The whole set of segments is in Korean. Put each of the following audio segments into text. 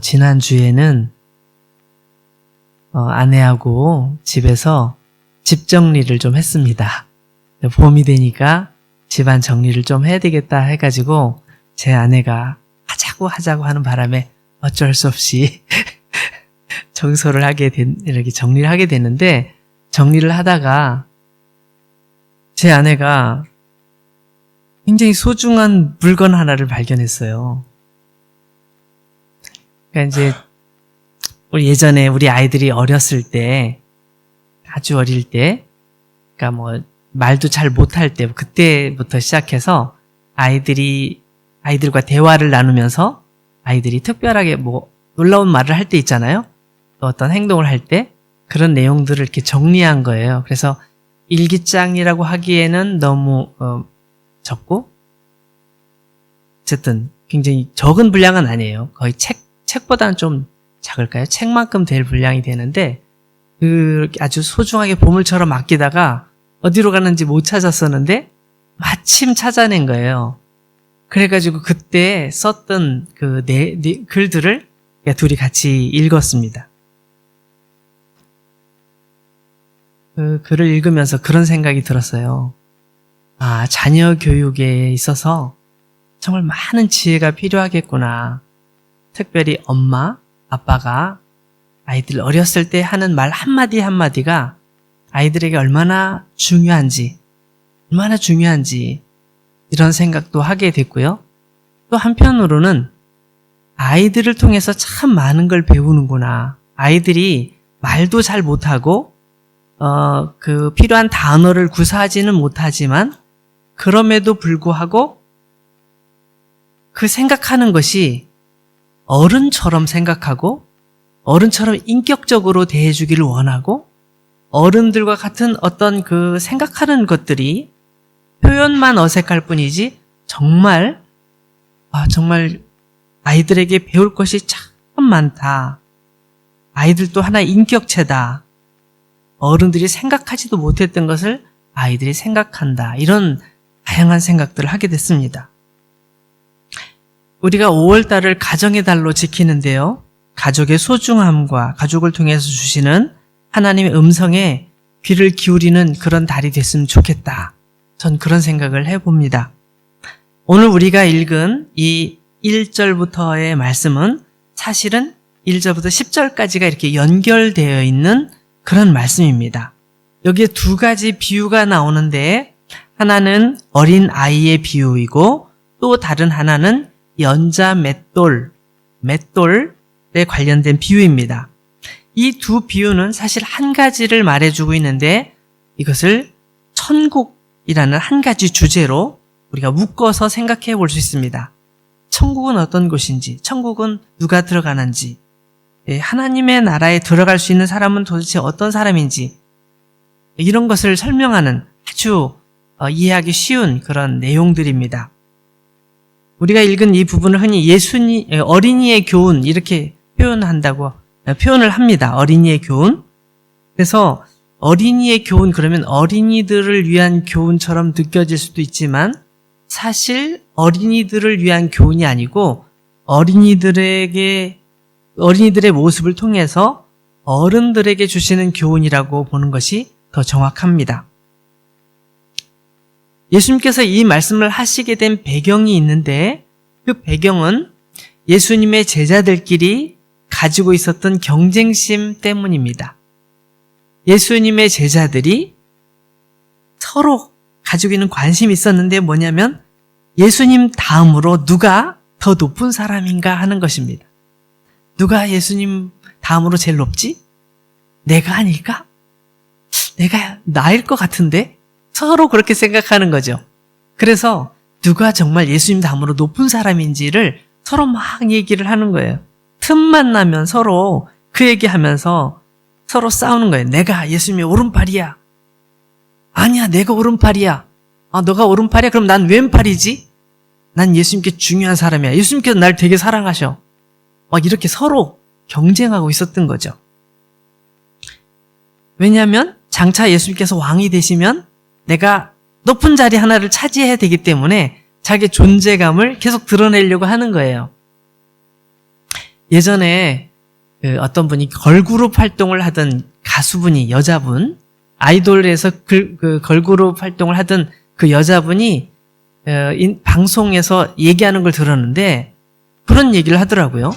지난주에는 아내하고 집에서 집 정리를 좀 했습니다. 봄이 되니까 집안 정리를 좀 해야 되겠다 해가지고 제 아내가 하자고 하는 바람에 어쩔 수 없이 청소를 이렇게 정리를 하게 됐는데, 정리를 하다가 제 아내가 굉장히 소중한 물건 하나를 발견했어요. 그러니까 이제 예전에 우리 아이들이 어렸을 때, 아주 어릴 때, 그러니까 뭐 말도 잘 못할 때, 그때부터 시작해서 아이들과 대화를 나누면서 아이들이 특별하게 뭐 놀라운 말을 할 때 있잖아요. 또 어떤 행동을 할 때 그런 내용들을 이렇게 정리한 거예요. 그래서 일기장이라고 하기에는 너무 적고, 어쨌든 굉장히 적은 분량은 아니에요. 거의 책보다는 좀 작을까요? 책만큼 될 분량이 되는데, 아주 소중하게 보물처럼 아끼다가 어디로 가는지 못 찾았었는데 마침 찾아낸 거예요. 그래가지고 그때 썼던 그 글들을 둘이 같이 읽었습니다. 그 글을 읽으면서 그런 생각이 들었어요. 자녀 교육에 있어서 정말 많은 지혜가 필요하겠구나. 특별히 엄마, 아빠가 아이들 어렸을 때 하는 말 한마디 한마디가 아이들에게 얼마나 중요한지 이런 생각도 하게 됐고요. 또 한편으로는 아이들을 통해서 참 많은 걸 배우는구나. 아이들이 말도 잘 못하고 그 필요한 단어를 구사하지는 못하지만 그럼에도 불구하고 그 생각하는 것이 어른처럼 생각하고 어른처럼 인격적으로 대해주기를 원하고, 어른들과 같은 어떤 그 생각하는 것들이 표현만 어색할 뿐이지 정말 아이들에게 배울 것이 참 많다. 아이들도 하나의 인격체다. 어른들이 생각하지도 못했던 것을 아이들이 생각한다. 이런 다양한 생각들을 하게 됐습니다. 우리가 5월달을 가정의 달로 지키는데요. 가족의 소중함과 가족을 통해서 주시는 하나님의 음성에 귀를 기울이는 그런 달이 됐으면 좋겠다. 전 그런 생각을 해봅니다. 오늘 우리가 읽은 이 1절부터의 말씀은 사실은 1절부터 10절까지가 이렇게 연결되어 있는 그런 말씀입니다. 여기에 두 가지 비유가 나오는데, 하나는 어린 아이의 비유이고 또 다른 하나는 연자 맷돌에 관련된 비유입니다. 이 두 비유는 사실 한 가지를 말해주고 있는데, 이것을 천국이라는 한 가지 주제로 우리가 묶어서 생각해 볼 수 있습니다. 천국은 어떤 곳인지, 천국은 누가 들어가는지, 하나님의 나라에 들어갈 수 있는 사람은 도대체 어떤 사람인지, 이런 것을 설명하는 아주 이해하기 쉬운 그런 내용들입니다. 우리가 읽은 이 부분을 흔히 어린이의 교훈 이렇게 표현을 합니다. 어린이의 교훈. 그래서 어린이의 교훈, 그러면 어린이들을 위한 교훈처럼 느껴질 수도 있지만 사실 어린이들을 위한 교훈이 아니고 어린이들의 모습을 통해서 어른들에게 주시는 교훈이라고 보는 것이 더 정확합니다. 예수님께서 이 말씀을 하시게 된 배경이 있는데, 그 배경은 예수님의 제자들끼리 가지고 있었던 경쟁심 때문입니다. 예수님의 제자들이 서로 가지고 있는 관심이 있었는데 뭐냐면 예수님 다음으로 누가 더 높은 사람인가 하는 것입니다. 누가 예수님 다음으로 제일 높지? 내가 아닐까? 내가 나일 것 같은데? 서로 그렇게 생각하는 거죠. 그래서 누가 정말 예수님 다음으로 높은 사람인지를 서로 막 얘기를 하는 거예요. 틈만 나면 서로 그 얘기하면서 서로 싸우는 거예요. 내가 예수님의 오른팔이야. 아니야, 내가 오른팔이야. 너가 오른팔이야? 그럼 난 왼팔이지? 난 예수님께 중요한 사람이야. 예수님께서 날 되게 사랑하셔. 막 이렇게 서로 경쟁하고 있었던 거죠. 왜냐하면 장차 예수님께서 왕이 되시면 내가 높은 자리 하나를 차지해야 되기 때문에 자기 존재감을 계속 드러내려고 하는 거예요. 예전에 어떤 분이 걸그룹 활동을 하던 가수분이, 여자분, 아이돌에서 그 걸그룹 활동을 하던 그 여자분이 방송에서 얘기하는 걸 들었는데 그런 얘기를 하더라고요.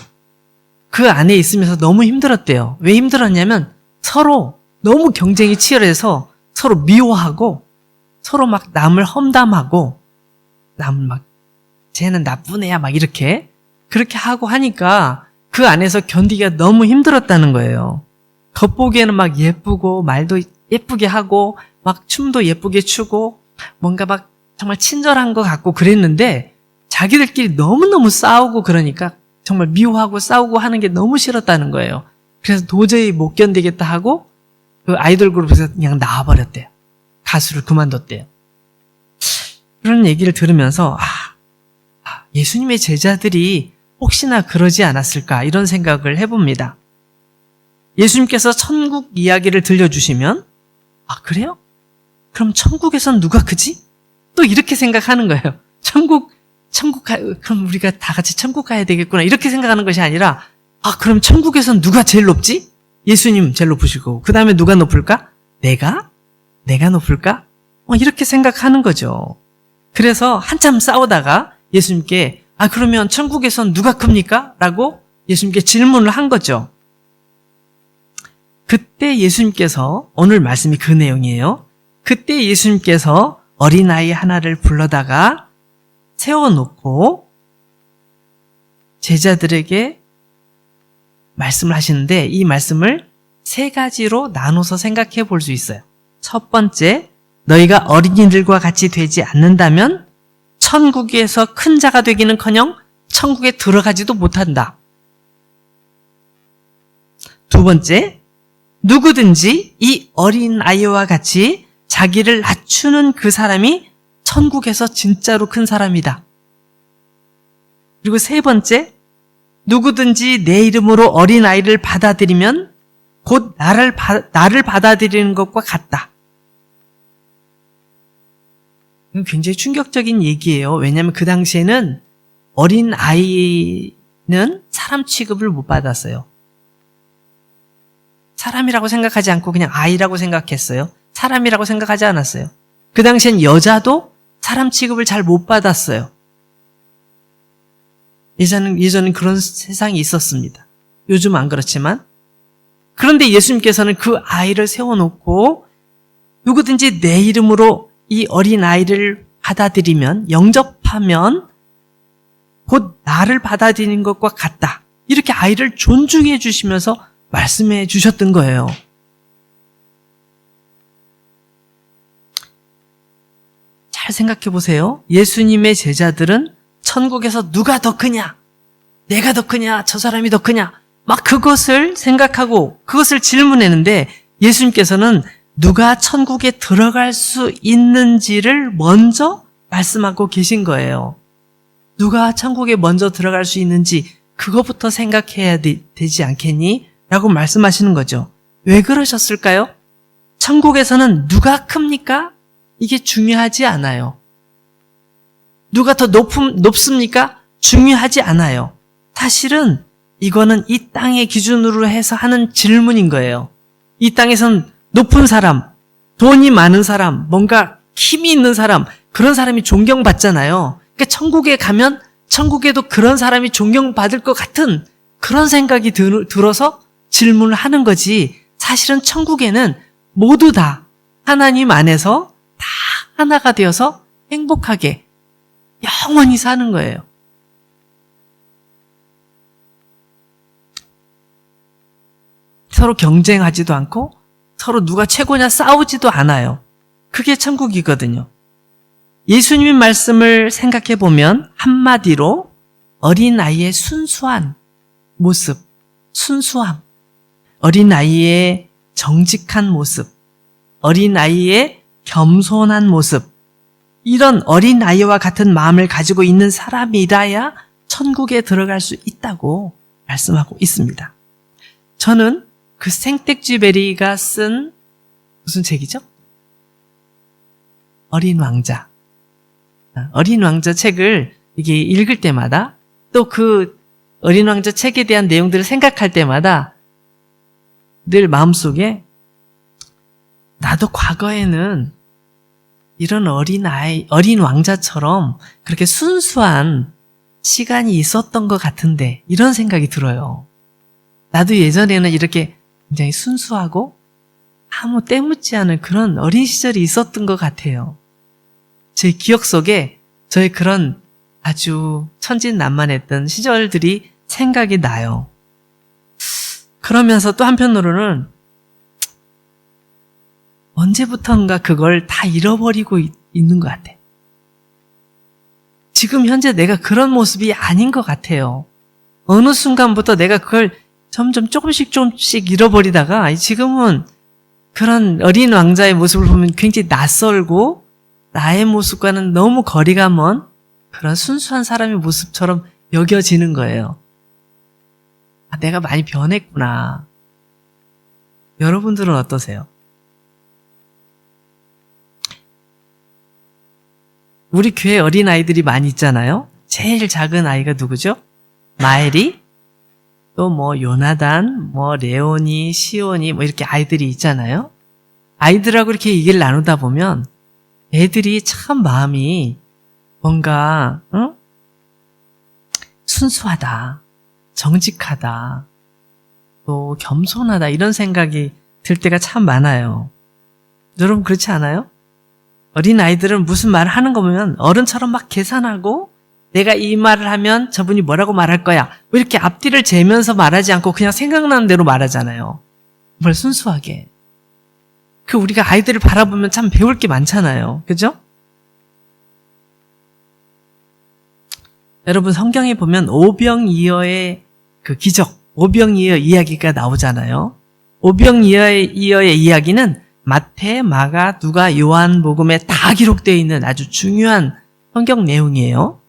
그 안에 있으면서 너무 힘들었대요. 왜 힘들었냐면 서로 너무 경쟁이 치열해서 서로 미워하고 서로 막 남을 험담하고 남을 막 쟤는 나쁜 애야 막 그렇게 하고 하니까 그 안에서 견디기가 너무 힘들었다는 거예요. 겉보기에는 막 예쁘고 말도 예쁘게 하고 막 춤도 예쁘게 추고 뭔가 막 정말 친절한 것 같고 그랬는데 자기들끼리 너무너무 싸우고 그러니까 정말 미워하고 싸우고 하는 게 너무 싫었다는 거예요. 그래서 도저히 못 견디겠다 하고 그 아이돌 그룹에서 그냥 나와버렸대요. 가수를 그만뒀대요. 그런 얘기를 들으면서 예수님의 제자들이 혹시나 그러지 않았을까 이런 생각을 해봅니다. 예수님께서 천국 이야기를 들려주시면 그래요? 그럼 천국에선 누가 크지? 또 이렇게 생각하는 거예요. 그럼 우리가 다 같이 천국 가야 되겠구나 이렇게 생각하는 것이 아니라 그럼 천국에선 누가 제일 높지? 예수님 제일 높으시고 그 다음에 누가 높을까? 내가 높을까? 이렇게 생각하는 거죠. 그래서 한참 싸우다가 예수님께 그러면 천국에선 누가 큽니까? 라고 예수님께 질문을 한 거죠. 그때 예수님께서, 오늘 말씀이 그 내용이에요. 그때 예수님께서 어린아이 하나를 불러다가 세워놓고 제자들에게 말씀을 하시는데 이 말씀을 세 가지로 나눠서 생각해 볼 수 있어요. 첫 번째, 너희가 어린이들과 같이 되지 않는다면 천국에서 큰 자가 되기는커녕 천국에 들어가지도 못한다. 두 번째, 누구든지 이 어린 아이와 같이 자기를 낮추는 그 사람이 천국에서 진짜로 큰 사람이다. 그리고 세 번째, 누구든지 내 이름으로 어린 아이를 받아들이면 곧 나를 받아들이는 것과 같다. 이건 굉장히 충격적인 얘기예요. 왜냐하면 그 당시에는 어린 아이는 사람 취급을 못 받았어요. 사람이라고 생각하지 않고 그냥 아이라고 생각했어요. 사람이라고 생각하지 않았어요. 그 당시엔 여자도 사람 취급을 잘 못 받았어요. 예전엔 그런 세상이 있었습니다. 요즘 안 그렇지만. 그런데 예수님께서는 그 아이를 세워놓고 누구든지 내 이름으로 이 어린 아이를 받아들이면, 영접하면 곧 나를 받아들이는 것과 같다. 이렇게 아이를 존중해 주시면서 말씀해 주셨던 거예요. 잘 생각해 보세요. 예수님의 제자들은 천국에서 누가 더 크냐? 내가 더 크냐? 저 사람이 더 크냐? 막 그것을 생각하고 그것을 질문했는데 예수님께서는 누가 천국에 들어갈 수 있는지를 먼저 말씀하고 계신 거예요. 누가 천국에 먼저 들어갈 수 있는지 그것부터 생각해야 되지 않겠니? 라고 말씀하시는 거죠. 왜 그러셨을까요? 천국에서는 누가 큽니까? 이게 중요하지 않아요. 누가 더 높습니까? 중요하지 않아요. 사실은 이거는 이 땅의 기준으로 해서 하는 질문인 거예요. 이 땅에선 높은 사람, 돈이 많은 사람, 뭔가 힘이 있는 사람, 그런 사람이 존경받잖아요. 그러니까 천국에 가면 천국에도 그런 사람이 존경받을 것 같은 그런 생각이 들어서 질문을 하는 거지. 사실은 천국에는 모두 다 하나님 안에서 다 하나가 되어서 행복하게 영원히 사는 거예요. 서로 경쟁하지도 않고 서로 누가 최고냐 싸우지도 않아요. 그게 천국이거든요. 예수님의 말씀을 생각해 보면 한마디로 어린아이의 순수한 모습, 순수함, 어린아이의 정직한 모습, 어린아이의 겸손한 모습, 이런 어린아이와 같은 마음을 가지고 있는 사람이라야 천국에 들어갈 수 있다고 말씀하고 있습니다. 저는 그 생텍쥐베리가 쓴 무슨 책이죠? 어린 왕자. 어린 왕자 책을 이게 읽을 때마다 또 어린 왕자 책에 대한 내용들을 생각할 때마다 늘 마음속에 나도 과거에는 이런 어린 왕자처럼 그렇게 순수한 시간이 있었던 것 같은데 이런 생각이 들어요. 나도 예전에는 이렇게 굉장히 순수하고 아무 때묻지 않은 그런 어린 시절이 있었던 것 같아요. 제 기억 속에 저의 그런 아주 천진난만했던 시절들이 생각이 나요. 그러면서 또 한편으로는 언제부턴가 그걸 다 잃어버리고 있는 것 같아. 지금 현재 내가 그런 모습이 아닌 것 같아요. 어느 순간부터 내가 그걸 점점 조금씩 잃어버리다가 지금은 그런 어린 왕자의 모습을 보면 굉장히 낯설고 나의 모습과는 너무 거리가 먼 그런 순수한 사람의 모습처럼 여겨지는 거예요. 아, 내가 많이 변했구나. 여러분들은 어떠세요? 우리 교회 어린아이들이 많이 있잖아요. 제일 작은 아이가 누구죠? 마엘이, 또 요나단, 레오니, 시온이 이렇게 아이들이 있잖아요. 아이들하고 이렇게 얘기를 나누다 보면 애들이 참 마음이 뭔가 순수하다, 정직하다, 또 겸손하다 이런 생각이 들 때가 참 많아요. 여러분 그렇지 않아요? 어린 아이들은 무슨 말을 하는 거 보면 어른처럼 막 계산하고 내가 이 말을 하면 저분이 뭐라고 말할 거야. 이렇게 앞뒤를 재면서 말하지 않고 그냥 생각나는 대로 말하잖아요. 정말 순수하게. 우리가 아이들을 바라보면 참 배울 게 많잖아요. 그죠? 여러분 성경에 보면 오병이어의 그 기적, 오병이어 이야기가 나오잖아요. 오병이어의 이야기는 마태, 마가, 누가, 요한복음에 다 기록되어 있는 아주 중요한 성경 내용이에요.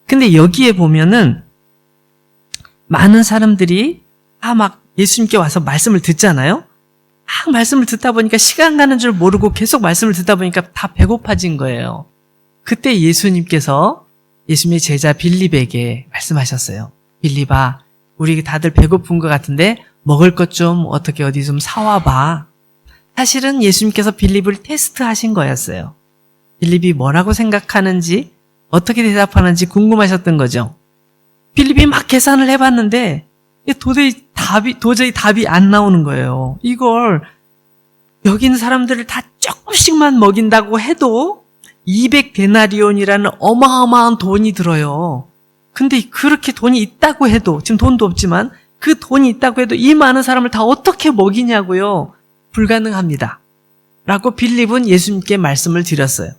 근데 여기에 보면은 많은 사람들이 막 예수님께 와서 말씀을 듣잖아요. 막 말씀을 듣다 보니까 시간 가는 줄 모르고 계속 말씀을 듣다 보니까 다 배고파진 거예요. 그때 예수님께서 예수님의 제자 빌립에게 말씀하셨어요. 빌립아, 우리 다들 배고픈 것 같은데 먹을 것 좀 어떻게 어디 좀 사와봐. 사실은 예수님께서 빌립을 테스트하신 거였어요. 빌립이 뭐라고 생각하는지 어떻게 대답하는지 궁금하셨던 거죠. 빌립이 막 계산을 해봤는데 도저히 답이 안 나오는 거예요. 이걸 여기 있는 사람들을 다 조금씩만 먹인다고 해도 200데나리온이라는 어마어마한 돈이 들어요. 근데 그렇게 돈이 있다고 해도 지금 돈도 없지만 그 돈이 있다고 해도 이 많은 사람을 다 어떻게 먹이냐고요. 불가능합니다. 라고 빌립은 예수님께 말씀을 드렸어요.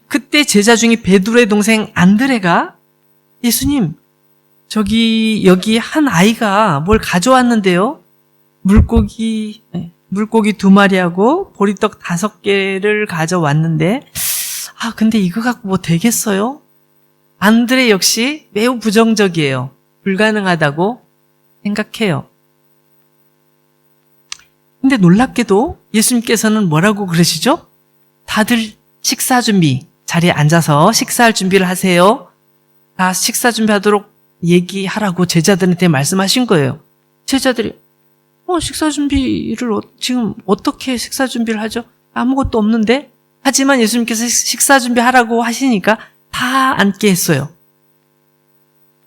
그때 제자 중에 베드로의 동생 안드레가 예수님, 여기 한 아이가 뭘 가져왔는데요. 물고기 2마리하고 보리떡 5개를 가져왔는데 근데 이거 갖고 뭐 되겠어요? 안드레 역시 매우 부정적이에요. 불가능하다고 생각해요. 근데 놀랍게도 예수님께서는 뭐라고 그러시죠? 다들 식사 준비, 자리에 앉아서 식사할 준비를 하세요. 다 식사 준비하도록 얘기하라고 제자들한테 말씀하신 거예요. 제자들이 식사 준비를 지금 어떻게 식사 준비를 하죠? 아무것도 없는데? 하지만 예수님께서 식사 준비하라고 하시니까 다 앉게 했어요.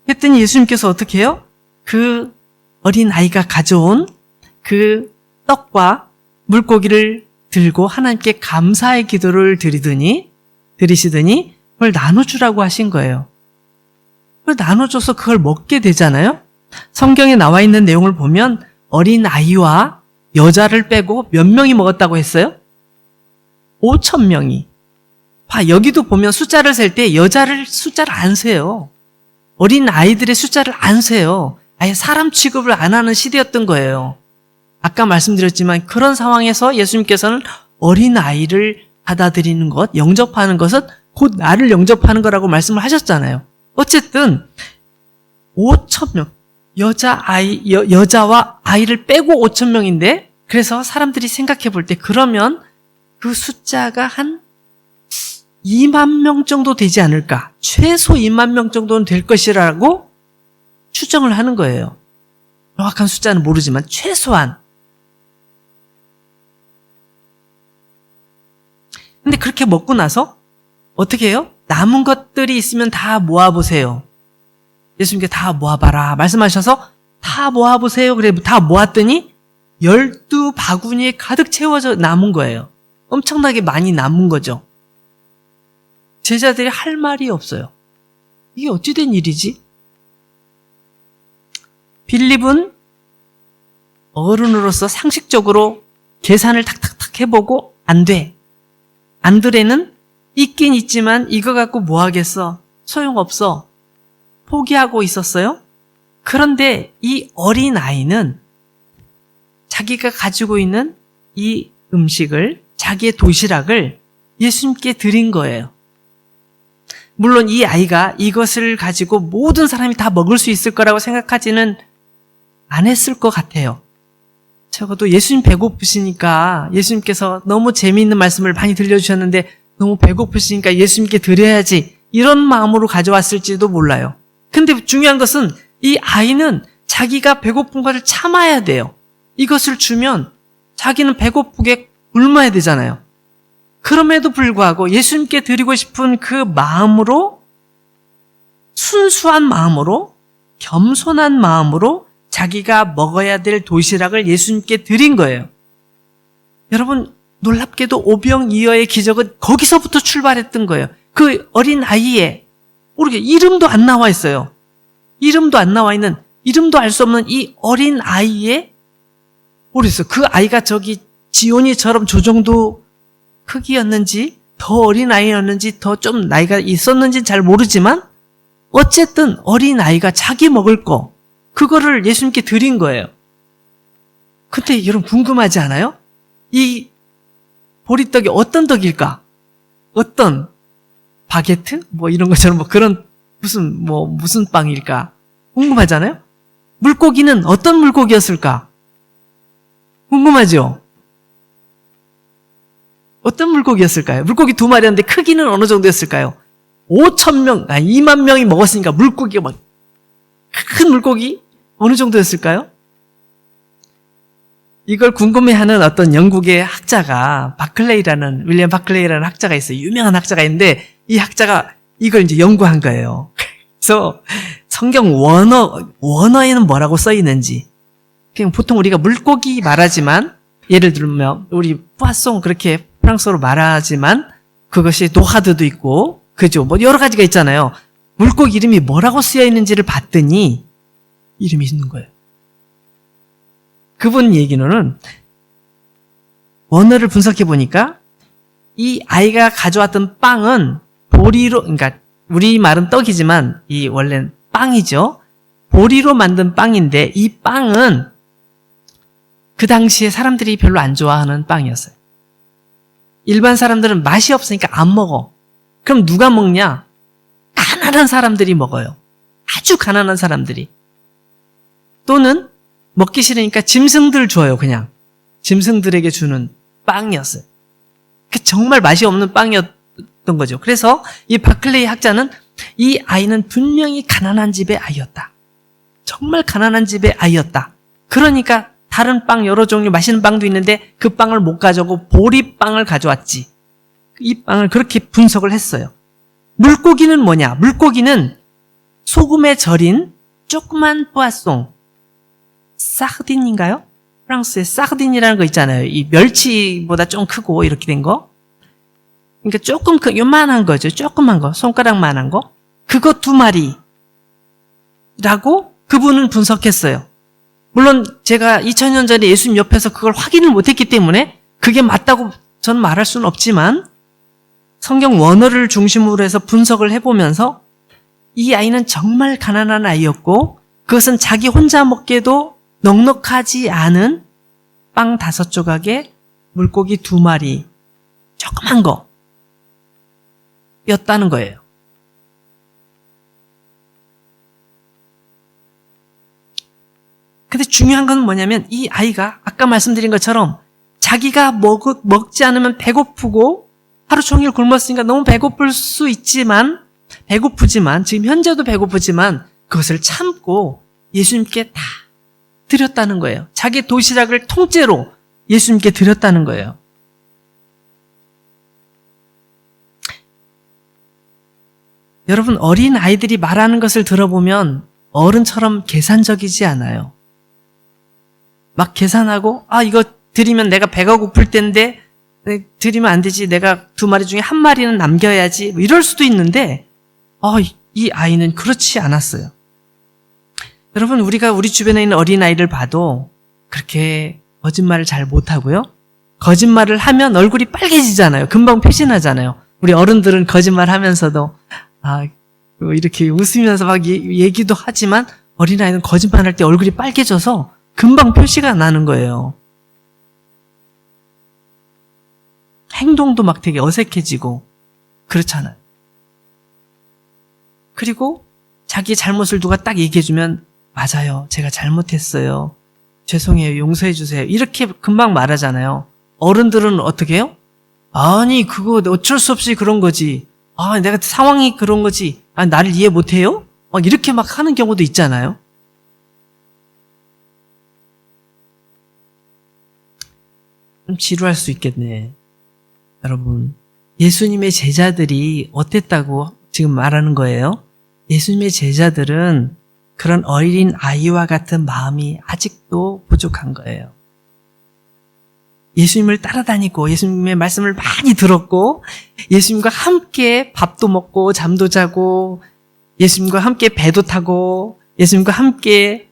했더니 예수님께서 어떻게 해요? 그 어린 아이가 가져온 그 떡과 물고기를 들고 하나님께 감사의 기도를 드리시더니 그걸 나눠주라고 하신 거예요. 그걸 나눠줘서 그걸 먹게 되잖아요. 성경에 나와 있는 내용을 보면 어린 아이와 여자를 빼고 몇 명이 먹었다고 했어요? 5,000명이. 여기도 보면 숫자를 셀 때 숫자를 안 세요. 어린 아이들의 숫자를 안 세요. 아예 사람 취급을 안 하는 시대였던 거예요. 아까 말씀드렸지만 그런 상황에서 예수님께서는 어린 아이를 받아들이는 것, 영접하는 것은 곧 나를 영접하는 거라고 말씀을 하셨잖아요. 어쨌든 5,000명, 여자와 아이를 빼고 5,000명인데 그래서 사람들이 생각해 볼 때 그러면 그 숫자가 한 2만 명 정도 되지 않을까? 최소 2만 명 정도는 될 것이라고 추정을 하는 거예요. 정확한 숫자는 모르지만 최소한. 근데 그렇게 먹고 나서 어떻게 해요? 남은 것들이 있으면 다 모아보세요. 예수님께 다 모아봐라 말씀하셔서 다 모아보세요. 그래 다 모았더니 12바구니에 가득 채워져 남은 거예요. 엄청나게 많이 남은 거죠. 제자들이 할 말이 없어요. 이게 어찌 된 일이지? 빌립은 어른으로서 상식적으로 계산을 탁탁탁 해보고 안 돼. 안드레는 있긴 있지만 이거 갖고 뭐 하겠어? 소용없어. 포기하고 있었어요. 그런데 이 어린 아이는 자기가 가지고 있는 이 음식을, 자기의 도시락을 예수님께 드린 거예요. 물론 이 아이가 이것을 가지고 모든 사람이 다 먹을 수 있을 거라고 생각하지는 않았을 것 같아요. 적어도 예수님 배고프시니까 예수님께서 너무 재미있는 말씀을 많이 들려주셨는데 너무 배고프시니까 예수님께 드려야지 이런 마음으로 가져왔을지도 몰라요. 근데 중요한 것은 이 아이는 자기가 배고픈 것을 참아야 돼요. 이것을 주면 자기는 배고프게 굶어야 되잖아요. 그럼에도 불구하고 예수님께 드리고 싶은 그 마음으로, 순수한 마음으로, 겸손한 마음으로 자기가 먹어야 될 도시락을 예수님께 드린 거예요. 여러분, 놀랍게도 오병이어의 기적은 거기서부터 출발했던 거예요. 그 어린 아이의, 모르게 이름도 안 나와 있어요. 이름도 안 나와 있는, 이름도 알 수 없는 이 어린 아이의, 모르겠어요. 그 아이가 저기 지온이처럼 저 정도 크기였는지, 더 어린 아이였는지, 더 좀 나이가 있었는지 잘 모르지만, 어쨌든 어린 아이가 자기 먹을 거, 그거를 예수님께 드린 거예요. 근데 여러분 궁금하지 않아요? 이 보리떡이 어떤 떡일까? 어떤 바게트? 뭐 이런 것처럼 뭐 그런 무슨 빵일까? 궁금하잖아요? 물고기는 어떤 물고기였을까? 궁금하죠? 어떤 물고기였을까요? 물고기 2마리였는데 크기는 어느 정도였을까요? 2만 명이 먹었으니까 물고기가 막 큰 물고기? 어느 정도였을까요? 이걸 궁금해하는 어떤 영국의 학자가 윌리엄 바클레이라는 학자가 있어요. 유명한 학자가 있는데 이 학자가 이걸 이제 연구한 거예요. 그래서 성경 원어에는 뭐라고 써 있는지, 그냥 보통 우리가 물고기 말하지만, 예를 들면 우리 뿌아송 그렇게 프랑스어로 말하지만 그것이 노하드도 있고, 그죠? 뭐 여러 가지가 있잖아요. 물고기 이름이 뭐라고 쓰여 있는지를 봤더니 이름이 있는 거예요. 그분 얘기로는 원어를 분석해 보니까 이 아이가 가져왔던 빵은 보리로, 그러니까 우리 말은 떡이지만 이 원래는 빵이죠. 보리로 만든 빵인데 이 빵은 그 당시에 사람들이 별로 안 좋아하는 빵이었어요. 일반 사람들은 맛이 없으니까 안 먹어. 그럼 누가 먹냐? 가난한 사람들이 먹어요. 아주 가난한 사람들이. 또는 먹기 싫으니까 짐승들 줘요, 그냥. 짐승들에게 주는 빵이었어요. 정말 맛이 없는 빵이었던 거죠. 그래서 이 바클레이 학자는 이 아이는 분명히 가난한 집의 아이였다. 정말 가난한 집의 아이였다. 그러니까 다른 빵 여러 종류 맛있는 빵도 있는데 그 빵을 못 가져오고 보리빵을 가져왔지. 이 빵을 그렇게 분석을 했어요. 물고기는 뭐냐? 물고기는 소금에 절인 조그만 뿌아송, 사르딘인가요? 프랑스에 사르딘이라는 거 있잖아요. 이 멸치보다 좀 크고 이렇게 된 거. 그러니까 조금 요만한 거죠. 조그만 거, 손가락만한 거. 그거 2마리라고 그분은 분석했어요. 물론 제가 2000년 전에 예수님 옆에서 그걸 확인을 못했기 때문에 그게 맞다고 저는 말할 수는 없지만, 성경 원어를 중심으로 해서 분석을 해보면서 이 아이는 정말 가난한 아이였고, 그것은 자기 혼자 먹기에도 넉넉하지 않은 빵 5조각에 물고기 2마리, 조그만 거 였다는 거예요. 근데 중요한 건 뭐냐면 이 아이가 아까 말씀드린 것처럼 자기가 먹지 않으면 배고프고 하루 종일 굶었으니까 너무 배고프지만 지금 현재도 배고프지만 그것을 참고 예수님께 다 드렸다는 거예요. 자기 도시락을 통째로 예수님께 드렸다는 거예요. 여러분, 어린 아이들이 말하는 것을 들어보면 어른처럼 계산적이지 않아요. 막 계산하고 이거 드리면 내가 배가 고플 텐데 드리면 안 되지. 내가 2마리 중에 1마리는 남겨야지. 뭐 이럴 수도 있는데 이 아이는 그렇지 않았어요. 여러분, 우리가 우리 주변에 있는 어린아이를 봐도 그렇게 거짓말을 잘 못하고요. 거짓말을 하면 얼굴이 빨개지잖아요. 금방 표신하잖아요. 우리 어른들은 거짓말하면서도 이렇게 웃으면서 막 얘기도 하지만 어린아이는 거짓말할 때 얼굴이 빨개져서 금방 표시가 나는 거예요. 행동도 막 되게 어색해지고 그렇잖아요. 그리고 자기 잘못을 누가 딱 얘기해주면 맞아요. 제가 잘못했어요. 죄송해요. 용서해 주세요. 이렇게 금방 말하잖아요. 어른들은 어떻게 해요? 아니 그거 어쩔 수 없이 그런 거지. 내가 상황이 그런 거지. 나를 이해 못해요? 이렇게 막 하는 경우도 있잖아요. 좀 지루할 수 있겠네. 여러분, 예수님의 제자들이 어땠다고 지금 말하는 거예요? 예수님의 제자들은 그런 어린 아이와 같은 마음이 아직도 부족한 거예요. 예수님을 따라다니고 예수님의 말씀을 많이 들었고 예수님과 함께 밥도 먹고 잠도 자고 예수님과 함께 배도 타고 예수님과 함께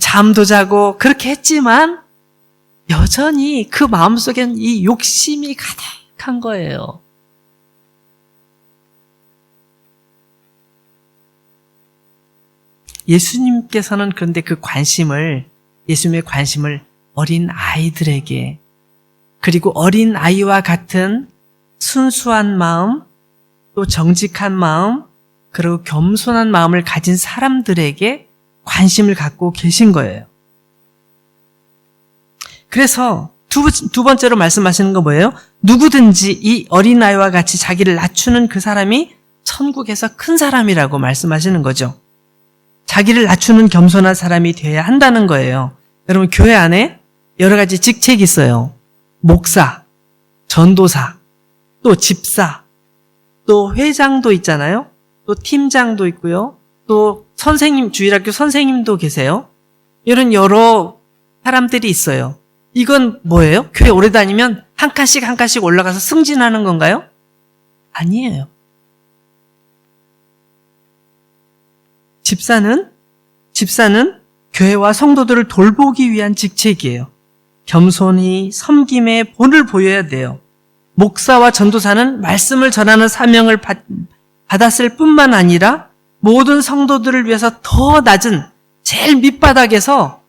잠도 자고 그렇게 했지만 여전히 그 마음속엔 이 욕심이 가득한 거예요. 예수님께서는 그런데 예수님의 관심을 어린 아이들에게 그리고 어린 아이와 같은 순수한 마음, 또 정직한 마음, 그리고 겸손한 마음을 가진 사람들에게 관심을 갖고 계신 거예요. 그래서 두 번째로 말씀하시는 거 뭐예요? 누구든지 이 어린아이와 같이 자기를 낮추는 그 사람이 천국에서 큰 사람이라고 말씀하시는 거죠. 자기를 낮추는 겸손한 사람이 되어야 한다는 거예요. 여러분, 교회 안에 여러 가지 직책이 있어요. 목사, 전도사, 또 집사, 또 회장도 있잖아요. 또 팀장도 있고요. 또 선생님, 주일학교 선생님도 계세요. 이런 여러 사람들이 있어요. 이건 뭐예요? 교회 오래 다니면 한 칸씩 올라가서 승진하는 건가요? 아니에요. 집사는 교회와 성도들을 돌보기 위한 직책이에요. 겸손히 섬김의 본을 보여야 돼요. 목사와 전도사는 말씀을 전하는 사명을 받았을 뿐만 아니라 모든 성도들을 위해서 더 낮은 제일 밑바닥에서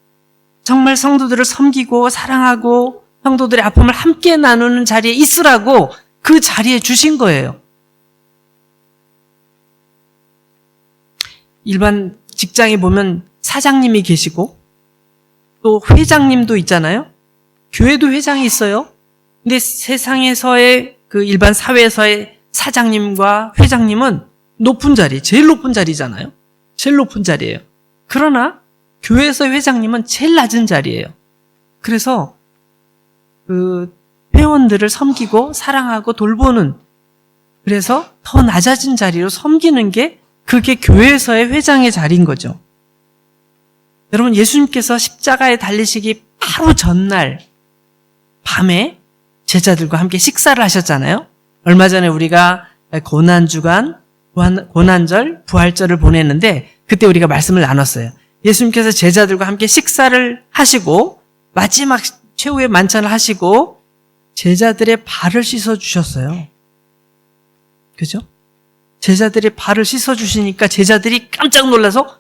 정말 성도들을 섬기고 사랑하고 성도들의 아픔을 함께 나누는 자리에 있으라고 그 자리에 주신 거예요. 일반 직장에 보면 사장님이 계시고 또 회장님도 있잖아요. 교회도 회장이 있어요. 근데 세상에서의 그 일반 사회에서의 사장님과 회장님은 높은 자리, 제일 높은 자리잖아요. 제일 높은 자리예요. 그러나 교회에서 회장님은 제일 낮은 자리예요. 그래서 그 회원들을 섬기고 사랑하고 돌보는, 그래서 더 낮아진 자리로 섬기는 게 그게 교회에서의 회장의 자리인 거죠. 여러분, 예수님께서 십자가에 달리시기 바로 전날 밤에 제자들과 함께 식사를 하셨잖아요. 얼마 전에 우리가 고난주간, 고난절, 부활절을 보냈는데 그때 우리가 말씀을 나눴어요. 예수님께서 제자들과 함께 식사를 하시고 마지막 최후의 만찬을 하시고 제자들의 발을 씻어주셨어요. 그죠? 제자들의 발을 씻어주시니까 제자들이 깜짝 놀라서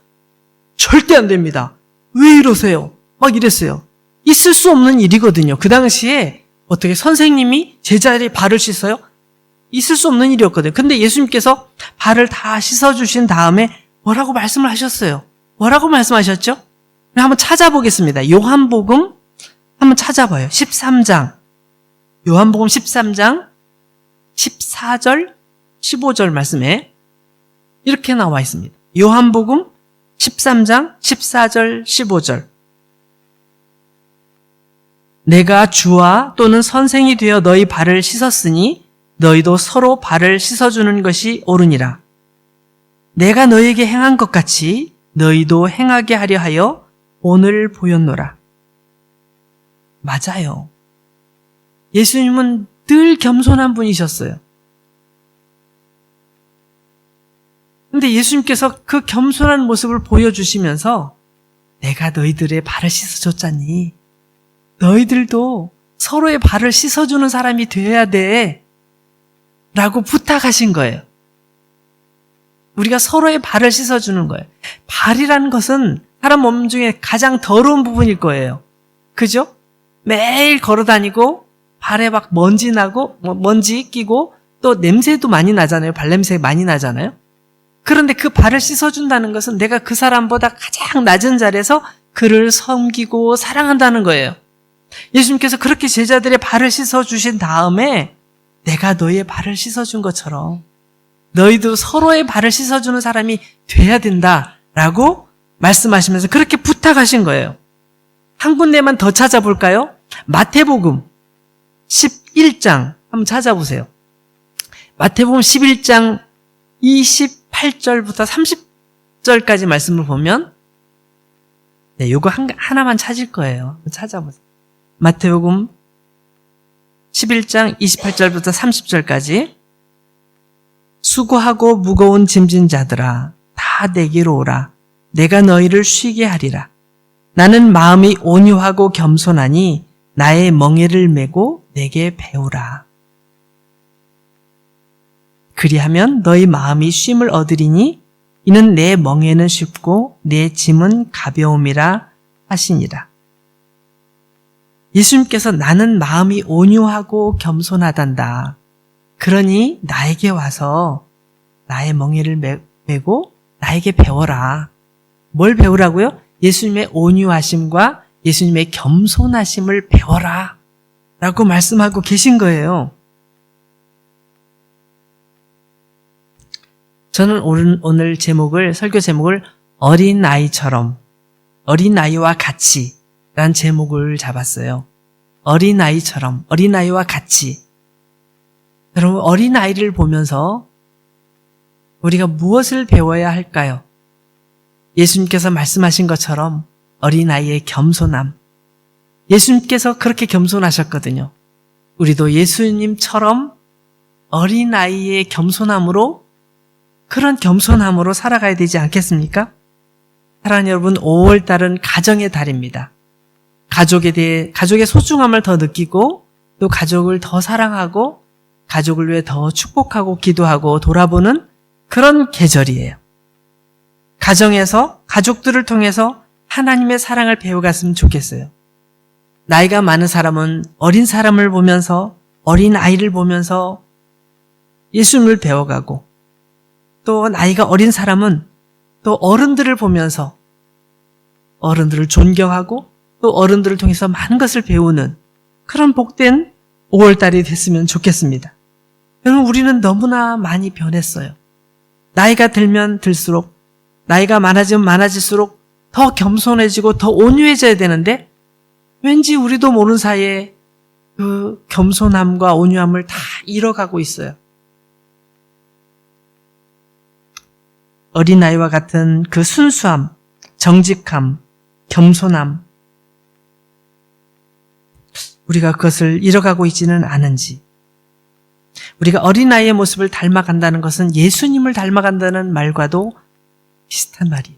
절대 안 됩니다. 왜 이러세요? 막 이랬어요. 있을 수 없는 일이거든요. 그 당시에 어떻게 선생님이 제자들의 발을 씻어요? 있을 수 없는 일이었거든요. 근데 예수님께서 발을 다 씻어주신 다음에 뭐라고 말씀을 하셨어요? 뭐라고 말씀하셨죠? 한번 찾아보겠습니다. 요한복음 한번 찾아봐요. 13장. 요한복음 13장 14절, 15절 말씀에 이렇게 나와 있습니다. 요한복음 13장 14절, 15절. 내가 주와 또는 선생이 되어 너희 발을 씻었으니 너희도 서로 발을 씻어주는 것이 옳으니라. 내가 너희에게 행한 것 같이 너희도 행하게 하려 하여 오늘 보였노라. 맞아요. 예수님은 늘 겸손한 분이셨어요. 근데 예수님께서 그 겸손한 모습을 보여주시면서 내가 너희들의 발을 씻어줬잖니. 너희들도 서로의 발을 씻어주는 사람이 되어야 돼. 라고 부탁하신 거예요. 우리가 서로의 발을 씻어주는 거예요. 발이라는 것은 사람 몸 중에 가장 더러운 부분일 거예요. 그죠? 매일 걸어 다니고 발에 막 먼지 나고 먼지 끼고 또 냄새도 많이 나잖아요. 발냄새 많이 나잖아요. 그런데 그 발을 씻어준다는 것은 내가 그 사람보다 가장 낮은 자리에서 그를 섬기고 사랑한다는 거예요. 예수님께서 그렇게 제자들의 발을 씻어주신 다음에 내가 너희의 발을 씻어준 것처럼 너희도 서로의 발을 씻어주는 사람이 돼야 된다라고 말씀하시면서 그렇게 부탁하신 거예요. 한 군데만 더 찾아볼까요? 마태복음 11장 한번 찾아보세요. 마태복음 11장 28절부터 30절까지 말씀을 보면 요거 하나만 찾을 거예요. 찾아보세요. 마태복음 11장 28절부터 30절까지 수고하고 무거운 짐진 자들아 다 내게로 오라. 내가 너희를 쉬게 하리라. 나는 마음이 온유하고 겸손하니 나의 멍에를 메고 내게 배우라. 그리하면 너희 마음이 쉼을 얻으리니 이는 내 멍에는 쉽고 내 짐은 가벼움이라 하시니라. 예수님께서 나는 마음이 온유하고 겸손하단다. 그러니 나에게 와서 나의 멍에를 메고 나에게 배워라. 뭘 배우라고요? 예수님의 온유하심과 예수님의 겸손하심을 배워라. 라고 말씀하고 계신 거예요. 저는 오늘 설교 제목을 어린아이처럼, 어린아이와 같이 라는 제목을 잡았어요. 어린아이처럼, 어린아이와 같이. 여러분, 어린아이를 보면서 우리가 무엇을 배워야 할까요? 예수님께서 말씀하신 것처럼 어린아이의 겸손함. 예수님께서 그렇게 겸손하셨거든요. 우리도 예수님처럼 어린아이의 겸손함으로 그런 겸손함으로 살아가야 되지 않겠습니까? 사랑하는 여러분, 5월달은 가정의 달입니다. 가족의 소중함을 더 느끼고 또 가족을 더 사랑하고 가족을 위해 더 축복하고 기도하고 돌아보는 그런 계절이에요. 가정에서 가족들을 통해서 하나님의 사랑을 배워갔으면 좋겠어요. 나이가 많은 사람은 어린 사람을 보면서 어린 아이를 보면서 예수님을 배워가고 또 나이가 어린 사람은 또 어른들을 보면서 어른들을 존경하고 또 어른들을 통해서 많은 것을 배우는 그런 복된 5월달이 됐으면 좋겠습니다. 여러분, 우리는 너무나 많이 변했어요. 나이가 들면 들수록 나이가 많아지면 많아질수록 더 겸손해지고 더 온유해져야 되는데 왠지 우리도 모르는 사이에 그 겸손함과 온유함을 다 잃어가고 있어요. 어린아이와 같은 그 순수함, 정직함, 겸손함, 우리가 그것을 잃어가고 있지는 않은지, 우리가 어린아이의 모습을 닮아간다는 것은 예수님을 닮아간다는 말과도 비슷한 말이에요.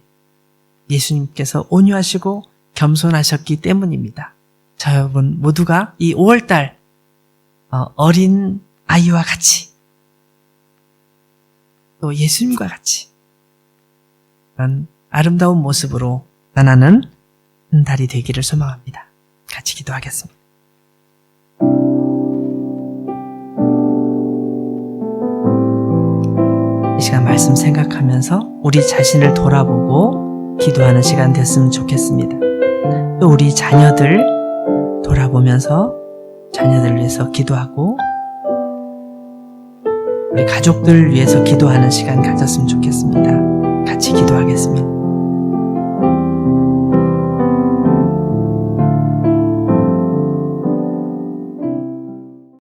예수님께서 온유하시고 겸손하셨기 때문입니다. 자, 여러분 모두가 이 5월달 어린 아이와 같이 또 예수님과 같이 그런 아름다운 모습으로 나타나는 달이 되기를 소망합니다. 같이 기도하겠습니다. 이 시간 말씀 생각하면서 우리 자신을 돌아보고 기도하는 시간 됐으면 좋겠습니다. 또 우리 자녀들 돌아보면서 자녀들을 위해서 기도하고 우리 가족들 위해서 기도하는 시간 가졌으면 좋겠습니다. 같이 기도하겠습니다.